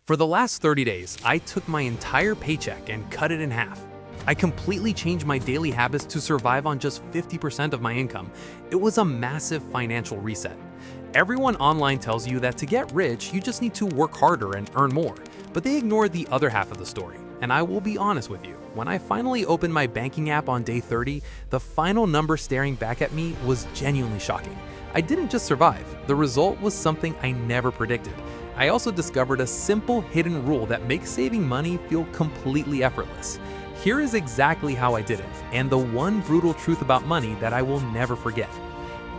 For the last 30 days, I took my entire paycheck and cut it in half. I completely changed my daily habits to survive on just 50% of my income. It was a massive financial reset. Everyone online tells you that to get rich, you just need to work harder and earn more, but they ignore the other half of the story. And I will be honest with you, when I finally opened my banking app on day 30, the final number staring back at me was genuinely shocking. I didn't just survive, the result was something I never predicted. I also discovered a simple hidden rule that makes saving money feel completely effortless. Here is exactly how I did it, and the one brutal truth about money that I will never forget.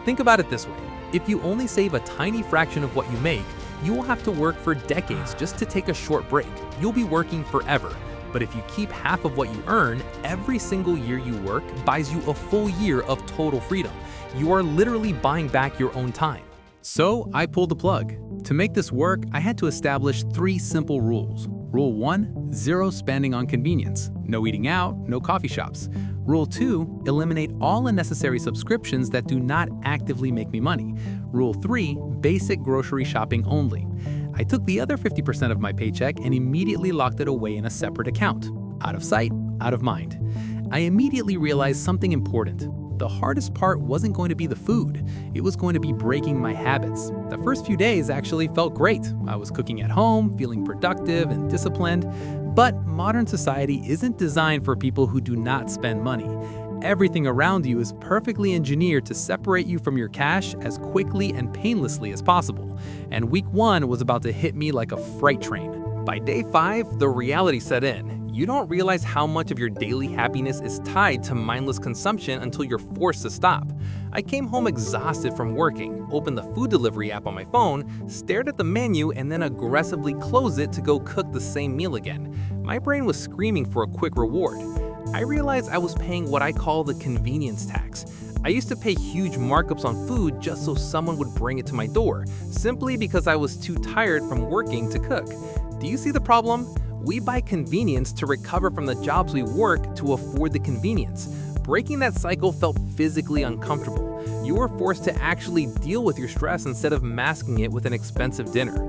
Think about it this way. If you only save a tiny fraction of what you make, you will have to work for decades just to take a short break. You'll be working forever. But if you keep half of what you earn, every single year you work buys you a full year of total freedom. You are literally buying back your own time. So I pulled the plug. To make this work, I had to establish 3 simple rules. Rule 1, zero spending on convenience. No eating out, no coffee shops. Rule 2, eliminate all unnecessary subscriptions that do not actively make me money. Rule 3, basic grocery shopping only. I took the other 50% of my paycheck and immediately locked it away in a separate account. Out of sight, out of mind. I immediately realized something important. The hardest part wasn't going to be the food. It was going to be breaking my habits. The first few days actually felt great. I was cooking at home, feeling productive and disciplined. But modern society isn't designed for people who do not spend money. Everything around you is perfectly engineered to separate you from your cash as quickly and painlessly as possible. And week 1 was about to hit me like a freight train. By day 5, the reality set in. You don't realize how much of your daily happiness is tied to mindless consumption until you're forced to stop. I came home exhausted from working, opened the food delivery app on my phone, stared at the menu, and then aggressively closed it to go cook the same meal again. My brain was screaming for a quick reward. I realized I was paying what I call the convenience tax. I used to pay huge markups on food just so someone would bring it to my door, simply because I was too tired from working to cook. Do you see the problem? We buy convenience to recover from the jobs we work to afford the convenience. Breaking that cycle felt physically uncomfortable. You were forced to actually deal with your stress instead of masking it with an expensive dinner.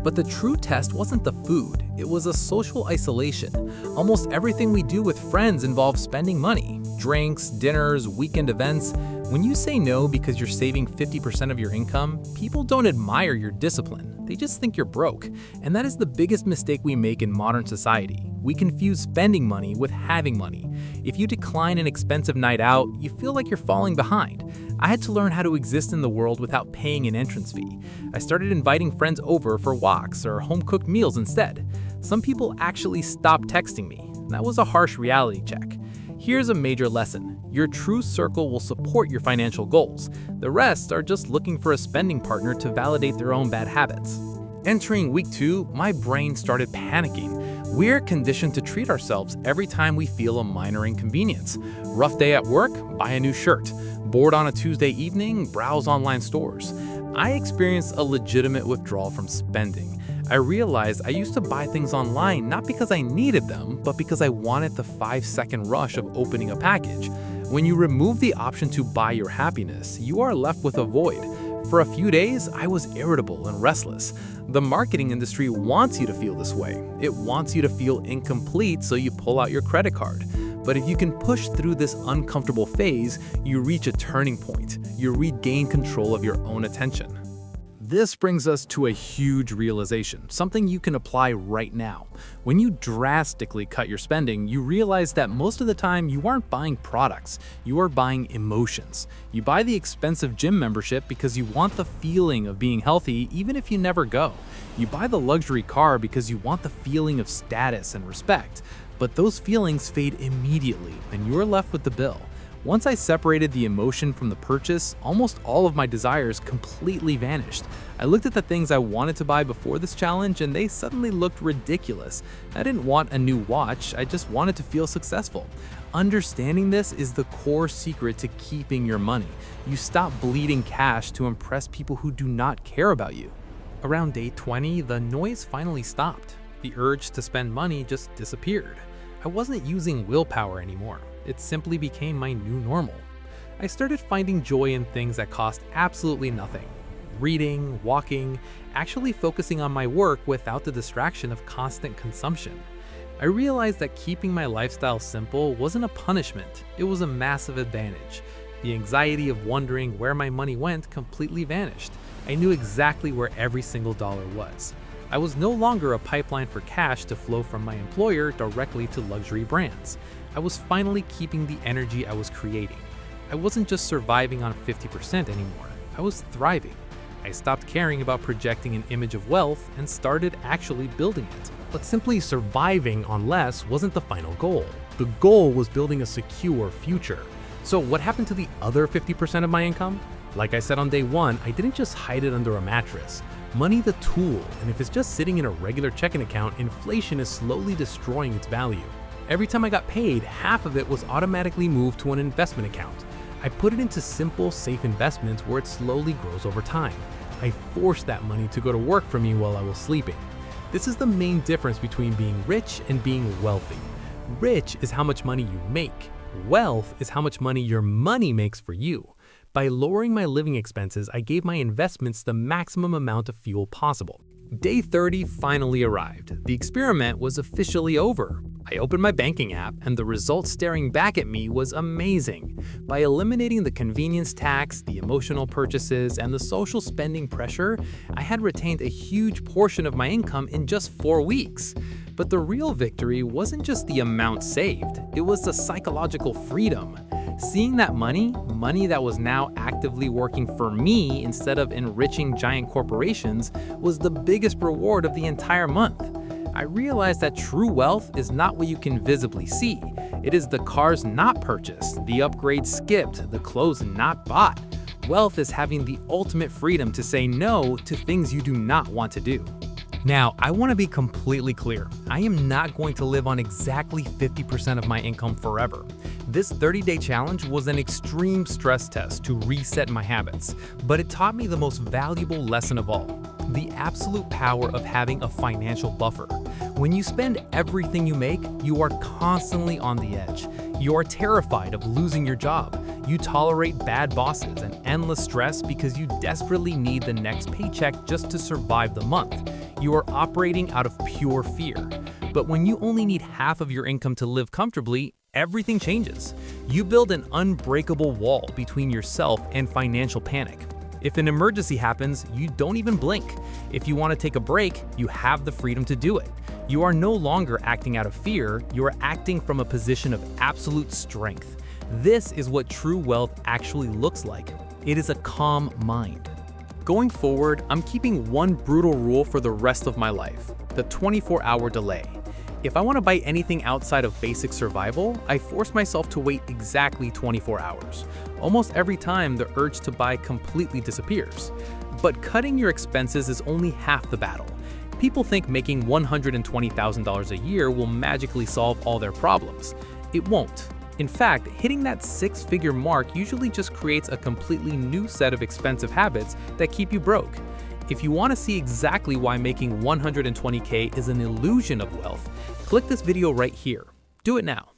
But the true test wasn't the food, it was a social isolation. Almost everything we do with friends involves spending money. Drinks, dinners, weekend events. When you say no because you're saving 50% of your income, people don't admire your discipline. They just think you're broke. And that is the biggest mistake we make in modern society. We confuse spending money with having money. If you decline an expensive night out, you feel like you're falling behind. I had to learn how to exist in the world without paying an entrance fee. I started inviting friends over for walks or home-cooked meals instead. Some people actually stopped texting me. That was a harsh reality check. Here's a major lesson. Your true circle will support your financial goals. The rest are just looking for a spending partner to validate their own bad habits. Entering week 2, my brain started panicking. We're conditioned to treat ourselves every time we feel a minor inconvenience. Rough day at work? Buy a new shirt. Bored on a Tuesday evening? Browse online stores. I experienced a legitimate withdrawal from spending. I realized I used to buy things online not because I needed them, but because I wanted the 5-second rush of opening a package. When you remove the option to buy your happiness, you are left with a void. For a few days, I was irritable and restless. The marketing industry wants you to feel this way. It wants you to feel incomplete, so you pull out your credit card. But if you can push through this uncomfortable phase, you reach a turning point. You regain control of your own attention. This brings us to a huge realization, something you can apply right now. When you drastically cut your spending, you realize that most of the time you aren't buying products, you are buying emotions. You buy the expensive gym membership because you want the feeling of being healthy even if you never go. You buy the luxury car because you want the feeling of status and respect. But those feelings fade immediately and you're left with the bill. Once I separated the emotion from the purchase, almost all of my desires completely vanished. I looked at the things I wanted to buy before this challenge and they suddenly looked ridiculous. I didn't want a new watch, I just wanted to feel successful. Understanding this is the core secret to keeping your money. You stop bleeding cash to impress people who do not care about you. Around day 20, the noise finally stopped. The urge to spend money just disappeared. I wasn't using willpower anymore. It simply became my new normal. I started finding joy in things that cost absolutely nothing. reading, walking, actually focusing on my work without the distraction of constant consumption. I realized that keeping my lifestyle simple wasn't a punishment, it was a massive advantage. The anxiety of wondering where my money went completely vanished. I knew exactly where every single dollar was. I was no longer a pipeline for cash to flow from my employer directly to luxury brands. I was finally keeping the energy I was creating. I wasn't just surviving on 50% anymore, I was thriving. I stopped caring about projecting an image of wealth and started actually building it. But simply surviving on less wasn't the final goal. The goal was building a secure future. So what happened to the other 50% of my income? Like I said on day one, I didn't just hide it under a mattress. Money the tool, and if it's just sitting in a regular checking account, inflation is slowly destroying its value. Every time I got paid, half of it was automatically moved to an investment account. I put it into simple, safe investments where it slowly grows over time. I forced that money to go to work for me while I was sleeping. This is the main difference between being rich and being wealthy. Rich is how much money you make. Wealth is how much money your money makes for you. By lowering my living expenses, I gave my investments the maximum amount of fuel possible. Day 30 finally arrived. The experiment was officially over. I opened my banking app, and the result staring back at me was amazing. By eliminating the convenience tax, the emotional purchases, and the social spending pressure, I had retained a huge portion of my income in just 4 weeks. But the real victory wasn't just the amount saved, it was the psychological freedom. Seeing that money that was now actively working for me instead of enriching giant corporations, was the biggest reward of the entire month. I realized that true wealth is not what you can visibly see. It is the cars not purchased, the upgrades skipped, the clothes not bought. Wealth is having the ultimate freedom to say no to things you do not want to do. Now, I want to be completely clear. I am not going to live on exactly 50% of my income forever. This 30-day challenge was an extreme stress test to reset my habits, but it taught me the most valuable lesson of all: the absolute power of having a financial buffer. When you spend everything you make, you are constantly on the edge. You are terrified of losing your job. You tolerate bad bosses and endless stress because you desperately need the next paycheck just to survive the month. You are operating out of pure fear. But when you only need half of your income to live comfortably, everything changes. You build an unbreakable wall between yourself and financial panic. If an emergency happens, you don't even blink. If you want to take a break, you have the freedom to do it. You are no longer acting out of fear, you are acting from a position of absolute strength. This is what true wealth actually looks like. It is a calm mind. Going forward, I'm keeping one brutal rule for the rest of my life: the 24-hour delay. If I want to buy anything outside of basic survival, I force myself to wait exactly 24 hours. Almost every time, the urge to buy completely disappears. But cutting your expenses is only half the battle. People think making $120,000 a year will magically solve all their problems. It won't. In fact, hitting that six-figure mark usually just creates a completely new set of expensive habits that keep you broke. If you want to see exactly why making $120K is an illusion of wealth, click this video right here. Do it now.